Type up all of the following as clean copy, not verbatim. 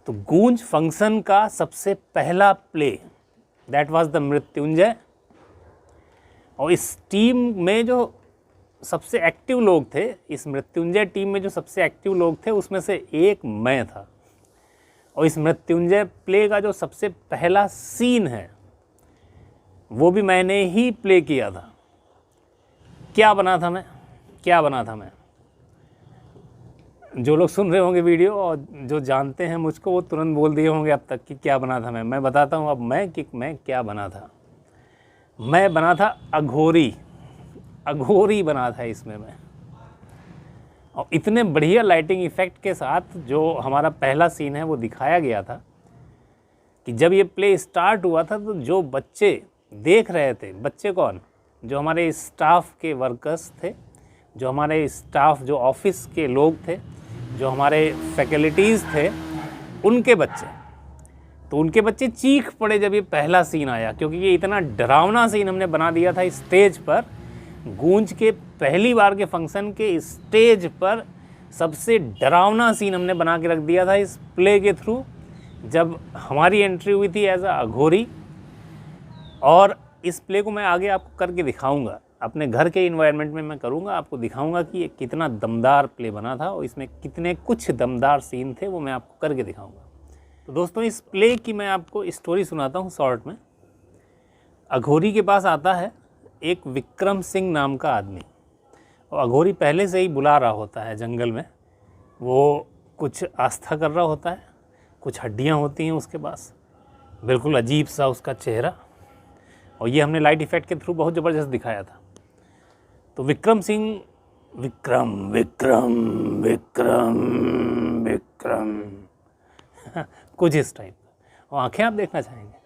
तो गूंज फंक्शन का सबसे पहला play that was the Mrityunjay, और इस टीम में जो सबसे एक्टिव लोग थे, इस मृत्युंजय टीम में जो सबसे एक्टिव लोग थे उसमें से एक मैं था। और इस मृत्युंजय प्ले का जो सबसे पहला सीन है वो भी मैंने ही प्ले किया था। क्या बना था मैं? जो लोग सुन रहे होंगे वीडियो और जो जानते हैं मुझको वो तुरंत बोल दिए होंगे अब तक कि क्या बना था मैं बताता हूँ अब मैं क्या बना था। मैं बना था अघोरी बना था इसमें मैं। और इतने बढ़िया लाइटिंग इफ़ेक्ट के साथ जो हमारा पहला सीन है वो दिखाया गया था कि जब ये प्ले स्टार्ट हुआ था तो जो बच्चे देख रहे थे, बच्चे कौन, जो हमारे स्टाफ के वर्कर्स थे, जो हमारे स्टाफ जो ऑफिस के लोग थे, जो हमारे फैकल्टीज़ थे, उनके बच्चे, तो उनके बच्चे चीख पड़े जब ये पहला सीन आया, क्योंकि ये इतना डरावना सीन हमने बना दिया था स्टेज पर। गूंज के पहली बार के फंक्शन के स्टेज पर सबसे डरावना सीन हमने बना के रख दिया था इस प्ले के थ्रू, जब हमारी एंट्री हुई थी एज अ अघोरी। और इस प्ले को मैं आगे आपको करके दिखाऊंगा, अपने घर के इन्वायरमेंट में मैं करूंगा, आपको दिखाऊंगा कि ये कितना दमदार प्ले बना था और इसमें कितने कुछ दमदार सीन थे, वो मैं आपको करके दिखाऊंगा। तो दोस्तों इस प्ले की मैं आपको स्टोरी सुनाता हूँ शॉर्ट में। अघोरी के पास आता है एक विक्रम सिंह नाम का आदमी, और अघोरी पहले से ही बुला रहा होता है जंगल में। वो कुछ आस्था कर रहा होता है, कुछ हड्डियाँ होती हैं उसके पास, बिल्कुल अजीब सा उसका चेहरा, और ये हमने लाइट इफ़ेक्ट के थ्रू बहुत ज़बरदस्त दिखाया था। तो विक्रम सिंह विक्रम विक्रम विक्रम विक्रम कुछ इस टाइप, और आंखें आप देखना चाहेंगे,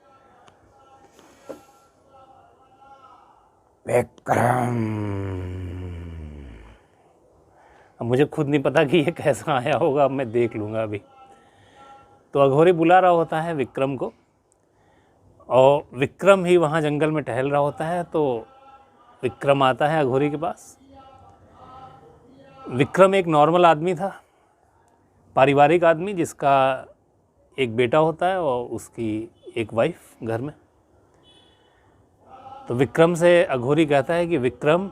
विक्रम। अब मुझे खुद नहीं पता कि ये कैसा आया होगा, अब मैं देख लूँगा अभी। तो अघोरी बुला रहा होता है विक्रम को, और विक्रम ही वहाँ जंगल में टहल रहा होता है। तो विक्रम आता है अघोरी के पास। विक्रम एक नॉर्मल आदमी था, पारिवारिक आदमी, जिसका एक बेटा होता है और उसकी एक वाइफ घर में। तो विक्रम से अघोरी कहता है कि विक्रम,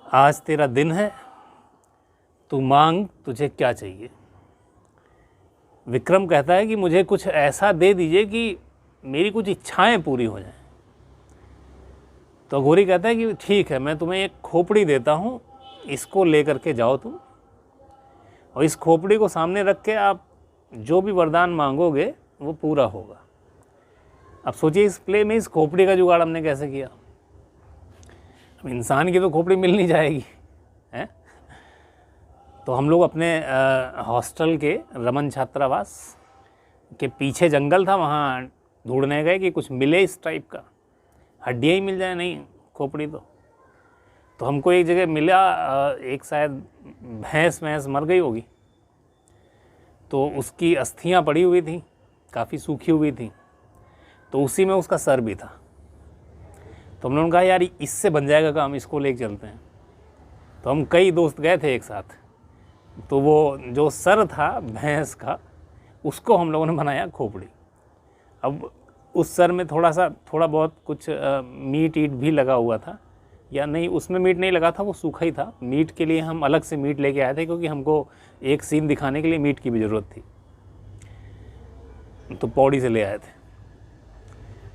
आज तेरा दिन है, तू मांग, तुझे क्या चाहिए। विक्रम कहता है कि मुझे कुछ ऐसा दे दीजिए कि मेरी कुछ इच्छाएं पूरी हो जाएं। तो अघोरी कहता है कि ठीक है, मैं तुम्हें एक खोपड़ी देता हूँ, इसको लेकर के जाओ तुम, और इस खोपड़ी को सामने रख के आप जो भी वरदान मांगोगे वो पूरा होगा। अब सोचिए इस प्ले में इस खोपड़ी का जुगाड़ हमने कैसे किया। अब इंसान की तो खोपड़ी मिल नहीं जाएगी है। तो हम लोग अपने हॉस्टल के रमन छात्रावास के पीछे जंगल था, वहाँ ढूंढने गए कि कुछ मिले इस टाइप का, हड्डियाँ ही मिल जाए, नहीं खोपड़ी। तो हमको एक जगह मिला, एक शायद भैंस मर गई होगी, तो उसकी अस्थियाँ पड़ी हुई थी, काफ़ी सूखी हुई थी, तो उसी में उसका सर भी था। तो हम लोगों ने कहा यार इससे बन जाएगा काम, इसको लेके चलते हैं। तो हम कई दोस्त गए थे एक साथ। तो वो जो सर था भैंस का, उसको हम लोगों ने बनाया खोपड़ी। अब उस सर में थोड़ा बहुत कुछ मीट ईट भी लगा हुआ था, या नहीं उसमें मीट नहीं लगा था, वो सूखा ही था। मीट के लिए हम अलग से मीट लेके आए थे, क्योंकि हमको एक सीन दिखाने के लिए मीट की भी ज़रूरत थी, तो पौड़ी से ले आए थे।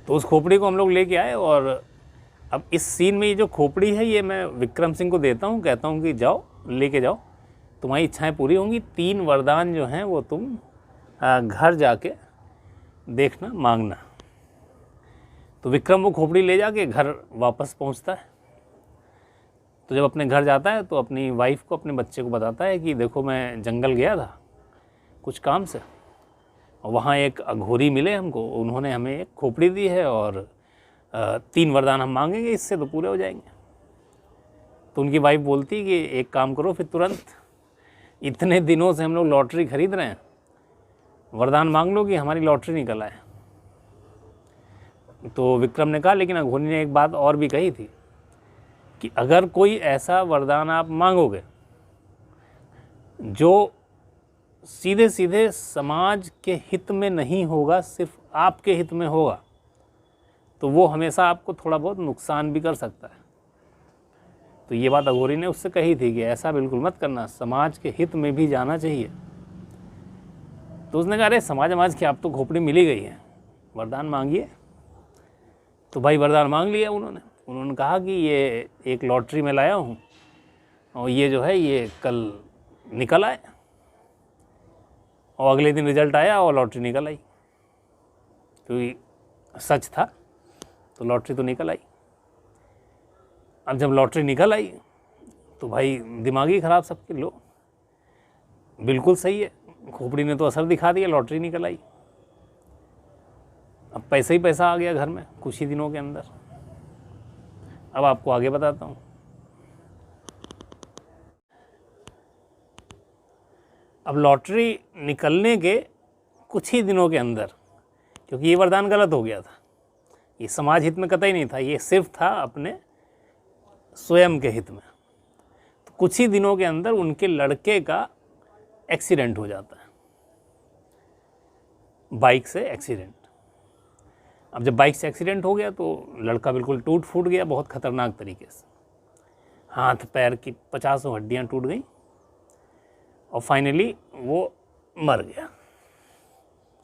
तो उस खोपड़ी को हम लोग लेके आए, और अब इस सीन में ये जो खोपड़ी है ये मैं विक्रम सिंह को देता हूँ, कहता हूँ कि जाओ लेके जाओ, तुम्हारी इच्छाएं पूरी होंगी। 3 वरदान जो हैं वो तुम घर जाके देखना, मांगना। तो विक्रम वो खोपड़ी ले जाके घर वापस पहुंचता है। तो जब अपने घर जाता है तो अपनी वाइफ को, अपने बच्चे को बताता है कि देखो मैं जंगल गया था कुछ काम से, और वहाँ एक अघोरी मिले हमको, उन्होंने हमें एक खोपड़ी दी है, और 3 वरदान हम मांगेंगे, इससे तो पूरे हो जाएंगे। तो उनकी वाइफ बोलती कि एक काम करो फिर तुरंत, इतने दिनों से हम लोग लॉटरी खरीद रहे हैं, वरदान मांग लो कि हमारी लॉटरी निकल आए। तो विक्रम ने कहा, लेकिन अघोरी ने एक बात और भी कही थी कि अगर कोई ऐसा वरदान आप मांगोगे जो सीधे सीधे समाज के हित में नहीं होगा, सिर्फ आपके हित में होगा, तो वो हमेशा आपको थोड़ा बहुत नुकसान भी कर सकता है। तो ये बात अघोरी ने उससे कही थी कि ऐसा बिल्कुल मत करना, समाज के हित में भी जाना चाहिए। तो उसने कहा अरे समाज की आप तो खोपड़ी मिली गई है, वरदान मांगिए। तो भाई वरदान मांग लिया उन्होंने कहा कि ये एक लॉटरी में लाया हूँ और ये जो है ये कल निकल आए। और अगले दिन रिजल्ट आया और लॉटरी निकल आई, क्योंकि सच था तो लॉटरी तो निकल आई। अब जब लॉटरी निकल आई तो भाई दिमागी ख़राब सबके, लो बिल्कुल सही है, खोपड़ी ने तो असर दिखा दिया, लॉटरी निकल आई। अब पैसा ही पैसा आ गया घर में कुछ ही दिनों के अंदर। अब आपको आगे बताता हूँ। अब लॉटरी निकलने के कुछ ही दिनों के अंदर, क्योंकि ये वरदान गलत हो गया था, ये समाज हित में कतई नहीं था, ये सिर्फ था अपने स्वयं के हित में। तो कुछ ही दिनों के अंदर उनके लड़के का एक्सीडेंट हो जाता है, बाइक से एक्सीडेंट। अब जब बाइक से एक्सीडेंट हो गया तो लड़का बिल्कुल टूट फूट गया बहुत ख़तरनाक तरीके से, हाथ पैर की 50 हड्डियाँ टूट गई और फाइनली वो मर गया।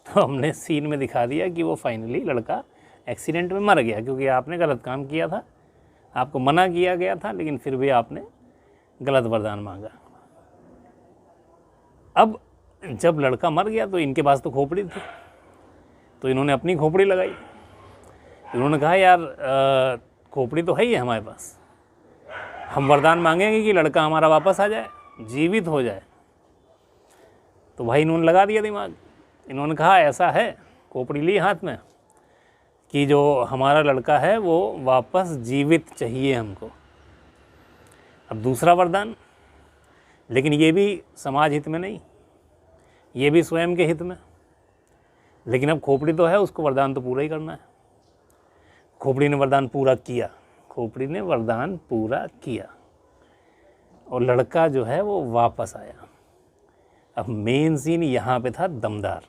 तो हमने सीन में दिखा दिया कि वो फाइनली लड़का एक्सीडेंट में मर गया, क्योंकि आपने गलत काम किया था, आपको मना किया गया था, लेकिन फिर भी आपने गलत वरदान मांगा। अब जब लड़का मर गया तो इनके पास तो खोपड़ी थी, तो इन्होंने अपनी खोपड़ी लगाई। इन्होंने कहा यार खोपड़ी तो है ही है हमारे पास, हम वरदान मांगेंगे कि लड़का हमारा वापस आ जाए, जीवित हो जाए। तो भाई इन्होंने लगा दिया दिमाग, इन्होंने कहा ऐसा है, खोपड़ी ली हाथ में कि जो हमारा लड़का है वो वापस जीवित चाहिए हमको। अब दूसरा वरदान, लेकिन ये भी समाज हित में नहीं, ये भी स्वयं के हित में। लेकिन अब खोपड़ी तो है, उसको वरदान तो पूरा ही करना है। खोपड़ी ने वरदान पूरा किया, खोपड़ी ने वरदान पूरा किया और लड़का जो है वो वापस आया। अब मेन सीन यहाँ पे था दमदार।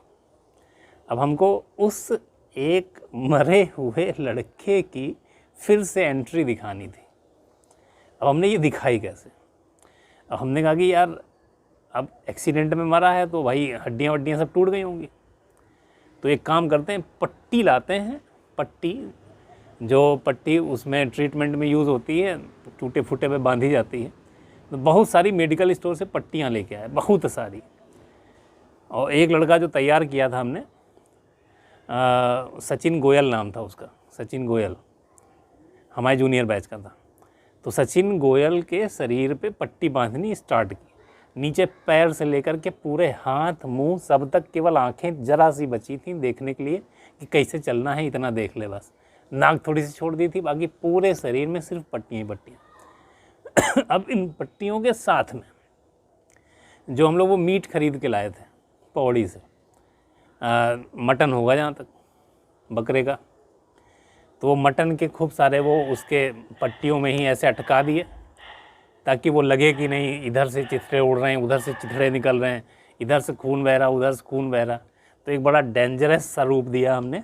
अब हमको उस एक मरे हुए लड़के की फिर से एंट्री दिखानी थी। अब हमने ये दिखाई कैसे? अब हमने कहा कि यार अब एक्सीडेंट में मरा है तो भाई हड्डियाँ वड्डियाँ सब टूट गई होंगी, तो एक काम करते हैं, पट्टी लाते हैं, पट्टी जो पट्टी उसमें ट्रीटमेंट में यूज़ होती है, टूटे फूटे पे बांधी जाती है। तो बहुत सारी मेडिकल स्टोर से पट्टियाँ लेके आए, बहुत सारी। और एक लड़का जो तैयार किया था हमने, सचिन गोयल नाम था उसका, सचिन गोयल हमारे जूनियर बैच का था। तो सचिन गोयल के शरीर पे पट्टी बांधनी स्टार्ट की, नीचे पैर से लेकर के पूरे हाथ मुंह सब तक, केवल आंखें जरा सी बची थी देखने के लिए कि कैसे चलना है, इतना देख ले बस। नाक थोड़ी सी छोड़ दी थी, बाकी पूरे शरीर में सिर्फ पट्टियाँ ही पट्टियाँ। अब इन पट्टियों के साथ में जो हम लोग वो मीट खरीद के लाए थे पौड़ी से, मटन होगा जहाँ तक बकरे का, तो वो मटन के खूब सारे वो उसके पट्टियों में ही ऐसे अटका दिए ताकि वो लगे कि नहीं इधर से चिथड़े उड़ रहे हैं, उधर से चिथड़े निकल रहे हैं, इधर से खून बह रहा, उधर से खून बह रहा। तो एक बड़ा डेंजरस सा रूप दिया हमने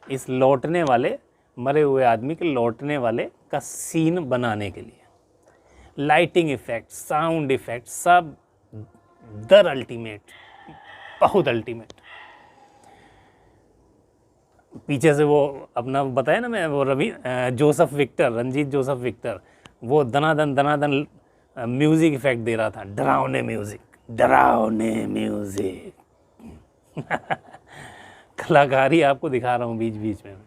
इस लौटने वाले, मरे हुए आदमी के लौटने वाले का सीन बनाने के लिए। लाइटिंग इफ़ेक्ट, साउंड इफ़ेक्ट, सब दर अल्टीमेट, बहुत अल्टीमेट। पीछे से वो अपना बताया ना मैं, वो Joseph Victor, Ranjit Joseph Victor, वो दनादन म्यूज़िक इफ़ेक्ट दे रहा था, डरावने म्यूज़िक। कलाकारी आपको दिखा रहा हूँ बीच बीच में।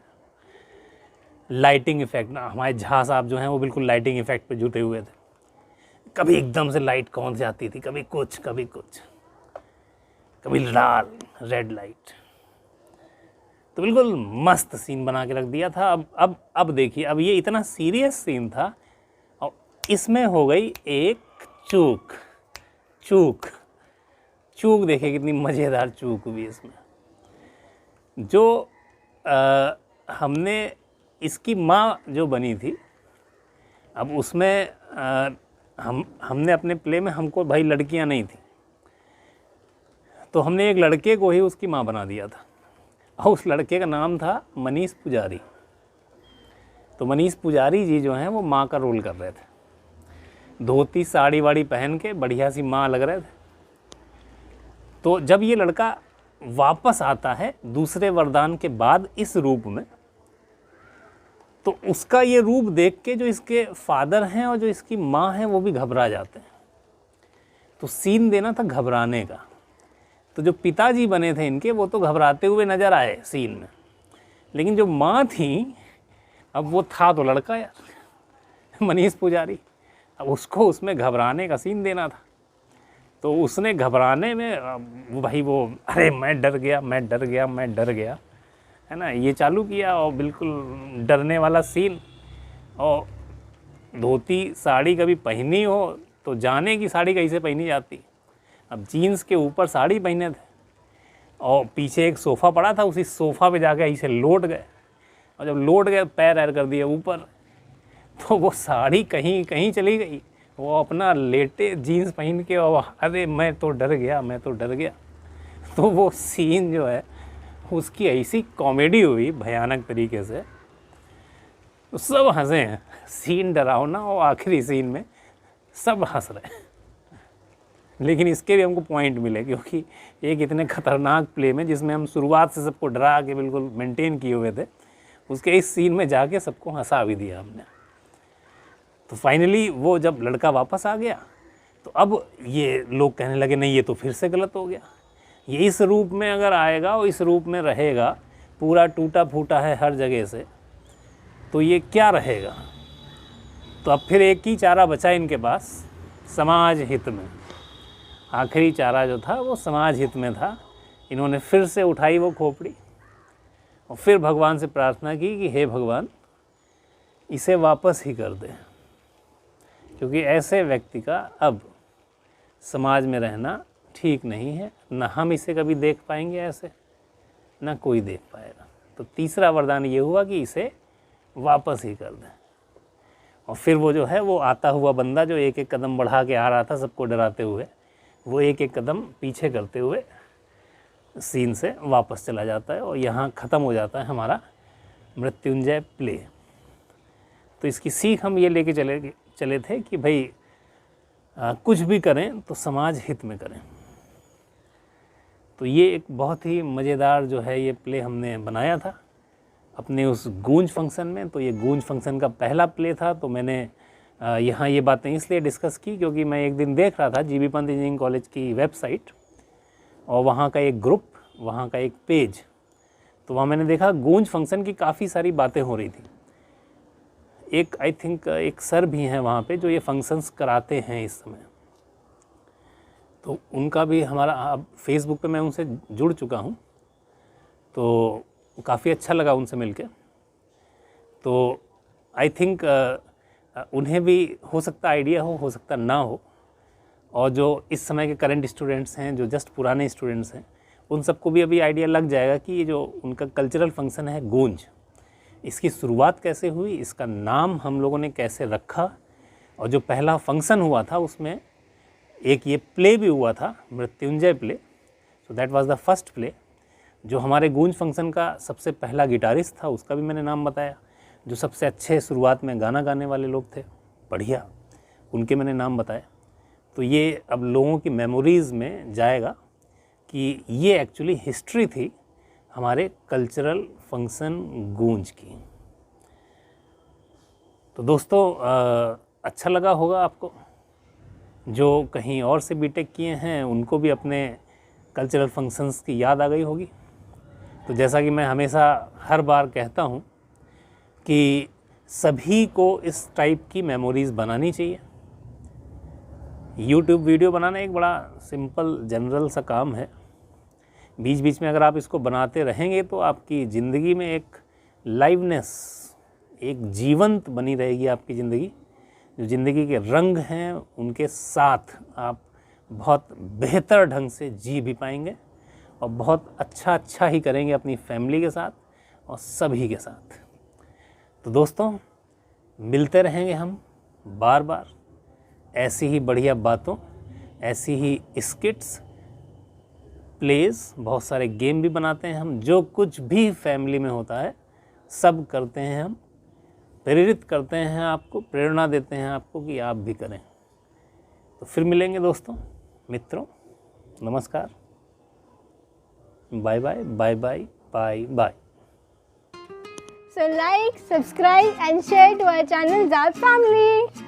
लाइटिंग इफ़ेक्ट ना, हमारे झा साहब जो हैं वो बिल्कुल लाइटिंग इफ़ेक्ट पे जुटे हुए थे। कभी एकदम से लाइट कौन से आती थी, कभी कुछ, कभी लाल रेड लाइट, तो बिल्कुल मस्त सीन बना के रख दिया था। अब देखिए, अब ये इतना सीरियस सीन था और इसमें हो गई एक चूक देखिए कितनी मज़ेदार चूक हुई इसमें। जो हमने इसकी माँ जो बनी थी, अब उसमें हमने अपने प्ले में, हमको भाई लड़कियां नहीं थी, तो हमने एक लड़के को ही उसकी माँ बना दिया था, और उस लड़के का नाम था मनीष पुजारी। तो मनीष पुजारी जी जो हैं वो माँ का रोल कर रहे थे, धोती साड़ी वाड़ी पहन के बढ़िया सी माँ लग रहे थे। तो जब ये लड़का वापस आता है दूसरे वरदान के बाद इस रूप में, तो उसका ये रूप देख के जो इसके फादर हैं और जो इसकी माँ हैं वो भी घबरा जाते हैं। तो सीन देना था घबराने का। तो जो पिताजी बने थे इनके वो तो घबराते हुए नज़र आए सीन में, लेकिन जो माँ थी, अब वो था तो लड़का यार मनीष पुजारी, अब उसको उसमें घबराने का सीन देना था। तो उसने घबराने में भाई वो अरे मैं डर गया, मैं डर गया, मैं डर गया, है ना, ये चालू किया, और बिल्कुल डरने वाला सीन। और धोती साड़ी कभी पहनी हो तो जाने की साड़ी कैसे पहनी जाती। अब जीन्स के ऊपर साड़ी पहने थे, और पीछे एक सोफ़ा पड़ा था, उसी सोफ़ा पे जाके ऐसे लौट गए, और जब लौट गए पैर ऐर कर दिए ऊपर, तो वो साड़ी कहीं कहीं चली गई, वो अपना लेटे जीन्स पहन के, और अरे मैं तो डर गया, मैं तो डर गया। तो वो सीन जो है उसकी ऐसी कॉमेडी हुई भयानक तरीके से, तो सब हंसे हैं। सीन डरावना और आखिरी सीन में सब हंस रहे हैं, लेकिन इसके भी हमको पॉइंट मिले, क्योंकि एक इतने खतरनाक प्ले में जिसमें हम शुरुआत से सबको डरा के बिल्कुल मेंटेन किए हुए थे, उसके इस सीन में जाके सबको हंसा भी दिया हमने। तो फाइनली वो जब लड़का वापस आ गया, तो अब ये लोग कहने लगे नहीं ये तो फिर से गलत हो गया, ये इस रूप में अगर आएगा और इस रूप में रहेगा, पूरा टूटा फूटा है हर जगह से, तो ये क्या रहेगा। तो अब फिर एक ही चारा बचा इनके पास, समाज हित में। आखिरी चारा जो था वो समाज हित में था। इन्होंने फिर से उठाई वो खोपड़ी और फिर भगवान से प्रार्थना की कि हे भगवान, इसे वापस ही कर दे, क्योंकि ऐसे व्यक्ति का अब समाज में रहना ठीक नहीं है, ना हम इसे कभी देख पाएंगे ऐसे, ना कोई देख पाएगा। तो तीसरा वरदान ये हुआ कि इसे वापस ही कर दें। और फिर वो जो है वो आता हुआ बंदा जो एक एक कदम बढ़ा के आ रहा था सबको डराते हुए, वो एक एक कदम पीछे करते हुए सीन से वापस चला जाता है, और यहाँ ख़त्म हो जाता है हमारा मृत्युंजय प्ले। तो इसकी सीख हम ये लेके चले थे कि भाई कुछ भी करें तो समाज हित में करें। तो ये एक बहुत ही मज़ेदार जो है ये प्ले हमने बनाया था अपने उस गूंज फंक्शन में। तो ये गूंज फंक्शन का पहला प्ले था। तो मैंने यहाँ ये बातें इसलिए डिस्कस की क्योंकि मैं एक दिन देख रहा था जीबी पंत इंजीनियरिंग कॉलेज की वेबसाइट, और वहाँ का एक ग्रुप, वहाँ का एक पेज, तो वहाँ मैंने देखा गूंज फंक्शन की काफ़ी सारी बातें हो रही थी। एक आई थिंक एक सर भी हैं वहाँ पे जो ये फंक्शंस कराते हैं इस समय, तो उनका भी हमारा अब फेसबुक पे मैं उनसे जुड़ चुका हूँ, तो काफ़ी अच्छा लगा उनसे मिलके। तो आई थिंक उन्हें भी हो सकता आइडिया हो सकता ना हो, और जो इस समय के करंट स्टूडेंट्स हैं, जो जस्ट पुराने स्टूडेंट्स हैं, उन सबको भी अभी आइडिया लग जाएगा कि ये जो उनका कल्चरल फंक्शन है गूंज, इसकी शुरुआत कैसे हुई, इसका नाम हम लोगों ने कैसे रखा, और जो पहला फंक्शन हुआ था उसमें एक ये प्ले भी हुआ था, Mrityunjay play. So that was the first play. जो हमारे गूंज फंक्शन का सबसे पहला गिटारिस्ट था उसका भी मैंने नाम बताया। जो सबसे अच्छे शुरुआत में गाना गाने वाले लोग थे बढ़िया, उनके मैंने नाम बताए। तो ये अब लोगों की मेमोरीज़ में जाएगा कि ये एक्चुअली हिस्ट्री थी हमारे कल्चरल फंक्शन गूंज की। तो दोस्तों अच्छा लगा होगा आपको। जो कहीं और से बीटेक किए हैं उनको भी अपने कल्चरल फंक्शंस की याद आ गई होगी। तो जैसा कि मैं हमेशा हर बार कहता हूँ कि सभी को इस टाइप की मेमोरीज़ बनानी चाहिए। यूट्यूब वीडियो बनाना एक बड़ा सिंपल जनरल सा काम है। बीच बीच में अगर आप इसको बनाते रहेंगे तो आपकी ज़िंदगी में एक लाइवनेस, एक जीवंत बनी रहेगी आपकी ज़िंदगी। जो ज़िंदगी के रंग हैं उनके साथ आप बहुत बेहतर ढंग से जी भी पाएंगे, और बहुत अच्छा ही करेंगे अपनी फैमिली के साथ और सभी के साथ। तो दोस्तों मिलते रहेंगे हम बार बार ऐसी ही बढ़िया बातों, ऐसी ही स्किट्स, प्लेस, बहुत सारे गेम भी बनाते हैं हम। जो कुछ भी फैमिली में होता है सब करते हैं हम। प्रेरित करते हैं आपको, प्रेरणा देते हैं आपको कि आप भी करें। तो फिर मिलेंगे दोस्तों, मित्रों, नमस्कार, bye bye bye bye bye bye. So like, subscribe and share to our channel Zaad Family.